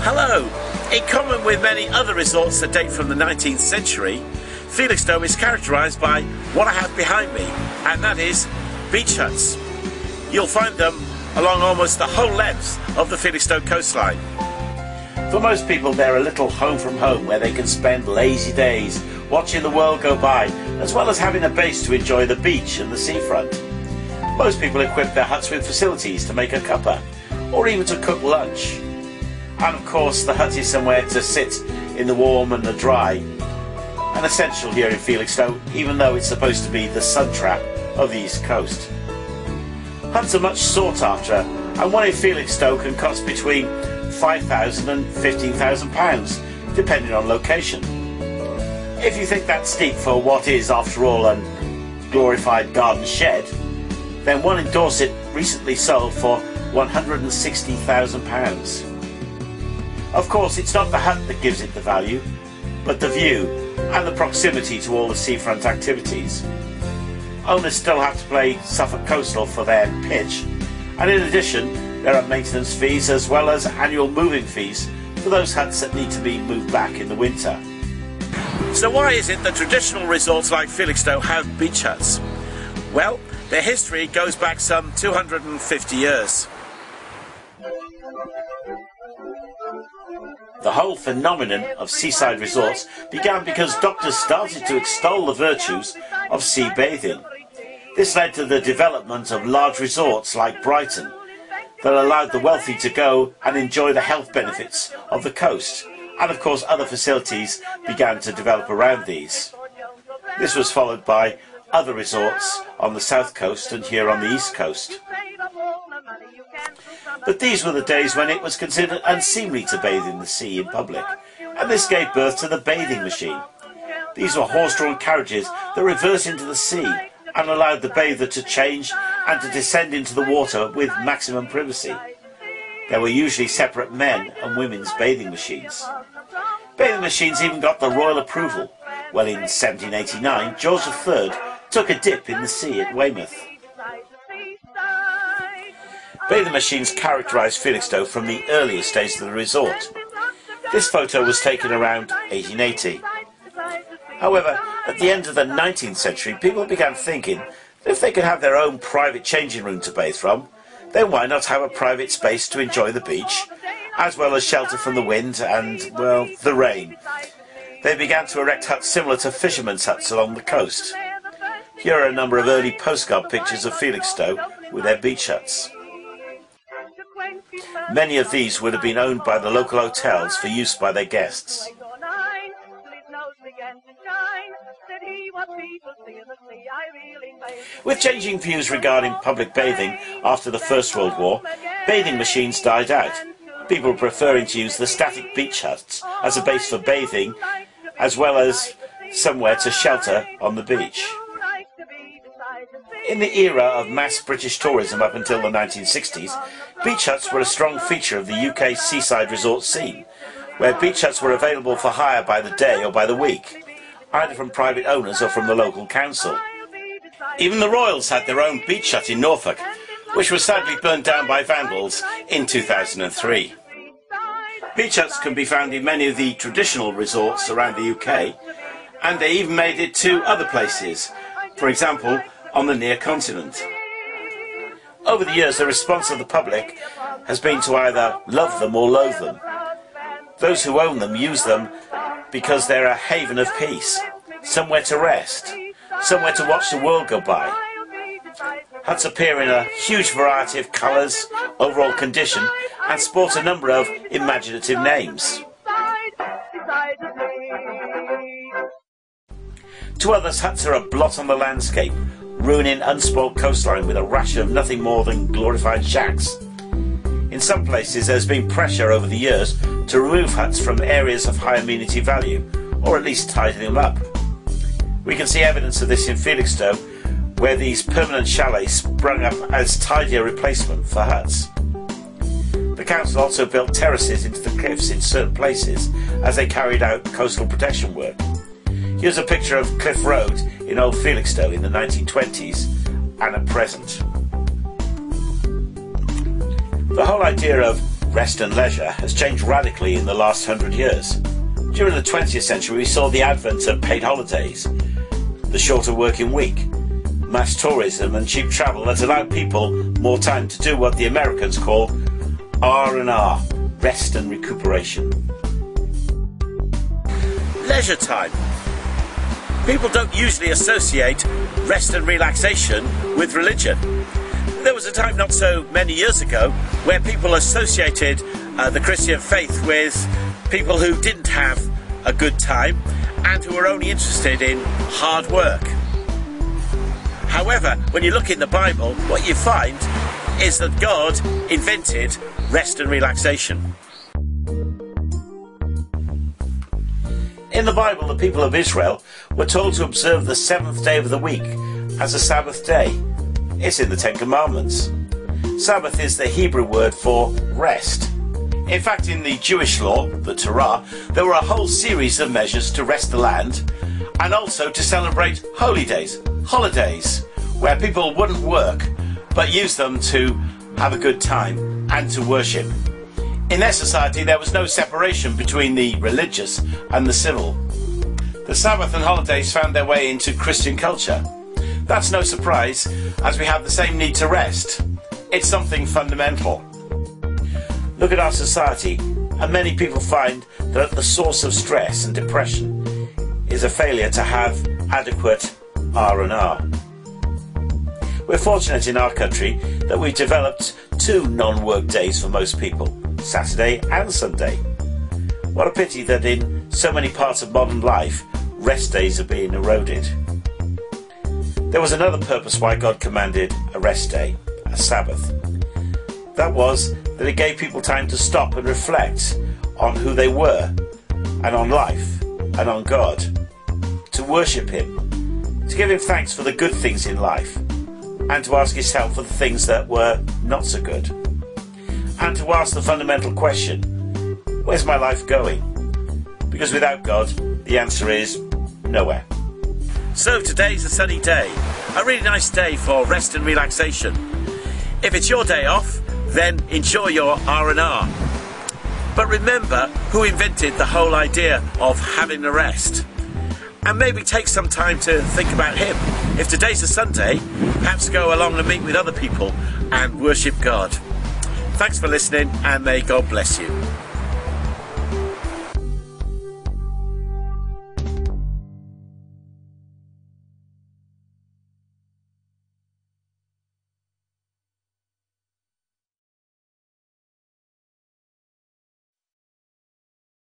Hello! In common with many other resorts that date from the 19th century, Felixstowe is characterised by what I have behind me, and that is beach huts. You'll find them along almost the whole length of the Felixstowe coastline. For most people, they're a little home from home where they can spend lazy days watching the world go by, as well as having a base to enjoy the beach and the seafront. Most people equip their huts with facilities to make a cuppa, or even to cook lunch. And of course, the hut is somewhere to sit in the warm and the dry, an essential here in Felixstowe, even though it's supposed to be the sun trap of the East Coast. Huts are much sought after, and one in Felixstowe can cost between £5,000 and £15,000, depending on location. If you think that's steep for what is, after all, a glorified garden shed, then one in Dorset recently sold for £160,000. Of course, it's not the hut that gives it the value, but the view and the proximity to all the seafront activities. Owners still have to pay Suffolk Coastal for their pitch, and in addition there are maintenance fees as well as annual moving fees for those huts that need to be moved back in the winter. So why is it that traditional resorts like Felixstowe have beach huts? Well, their history goes back some 250 years. The whole phenomenon of seaside resorts began because doctors started to extol the virtues of sea bathing. This led to the development of large resorts like Brighton that allowed the wealthy to go and enjoy the health benefits of the coast, and of course other facilities began to develop around these. This was followed by other resorts on the south coast and here on the east coast. But these were the days when it was considered unseemly to bathe in the sea in public, and this gave birth to the bathing machine. These were horse-drawn carriages that reversed into the sea and allowed the bather to change and to descend into the water with maximum privacy. There were usually separate men and women's bathing machines. Bathing machines even got the royal approval. Well, in 1789, George III took a dip in the sea at Weymouth. Bathing machines characterised Felixstowe from the earliest days of the resort. This photo was taken around 1880. However, at the end of the 19th century, people began thinking that if they could have their own private changing room to bathe from, then why not have a private space to enjoy the beach, as well as shelter from the wind and, well, the rain. They began to erect huts similar to fishermen's huts along the coast. Here are a number of early postcard pictures of Felixstowe with their beach huts. Many of these would have been owned by the local hotels for use by their guests. With changing views regarding public bathing after the First World War, bathing machines died out, people preferring to use the static beach huts as a base for bathing, as well as somewhere to shelter on the beach. In the era of mass British tourism up until the 1960s, beach huts were a strong feature of the UK seaside resort scene, where beach huts were available for hire by the day or by the week, either from private owners or from the local council. Even the Royals had their own beach hut in Norfolk, which was sadly burnt down by vandals in 2003. Beach huts can be found in many of the traditional resorts around the UK, and they even made it to other places, for example on the near continent. Over the years, the response of the public has been to either love them or loathe them. Those who own them use them because they're a haven of peace, somewhere to rest, somewhere to watch the world go by. Huts appear in a huge variety of colours, overall condition, and sport a number of imaginative names. To others, huts are a blot on the landscape, ruining unspoilt coastline with a ration of nothing more than glorified shacks. In some places there's been pressure over the years to remove huts from areas of high amenity value, or at least tidy them up. We can see evidence of this in Felixstowe, where these permanent chalets sprung up as tidier replacement for huts. The council also built terraces into the cliffs in certain places as they carried out coastal protection work. Here's a picture of Cliff Road in Old Felixstowe in the 1920s and at present. The whole idea of rest and leisure has changed radically in the last 100 years. During the 20th century we saw the advent of paid holidays, the shorter working week, mass tourism and cheap travel that allowed people more time to do what the Americans call R&R, rest and recuperation. Leisure time. People don't usually associate rest and relaxation with religion. There was a time not so many years ago where people associated the Christian faith with people who didn't have a good time and who were only interested in hard work. However, when you look in the Bible, what you find is that God invented rest and relaxation. In the Bible, the people of Israel were told to observe the 7th day of the week as a Sabbath day. It's in the Ten Commandments. Sabbath is the Hebrew word for rest. In fact, in the Jewish law, the Torah, there were a whole series of measures to rest the land and also to celebrate holy days, holidays, where people wouldn't work but use them to have a good time and to worship. In their society there was no separation between the religious and the civil. The Sabbath and holidays found their way into Christian culture. That's no surprise, as we have the same need to rest. It's something fundamental. Look at our society, and many people find that the source of stress and depression is a failure to have adequate R&R. We're fortunate in our country that we've developed 2 non-work days for most people, Saturday and Sunday. What a pity that in so many parts of modern life, rest days are being eroded. There was another purpose why God commanded a rest day, a Sabbath. That was that it gave people time to stop and reflect on who they were, and on life, and on God, to worship Him, to give Him thanks for the good things in life, and to ask His help for the things that were not so good, and to ask the fundamental question, where's my life going? Because without God, the answer is nowhere. So today's a sunny day, a really nice day for rest and relaxation. If it's your day off, then enjoy your R&R. But remember who invented the whole idea of having a rest. And maybe take some time to think about him. If today's a Sunday, perhaps go along and meet with other people and worship God. Thanks for listening, and may God bless you.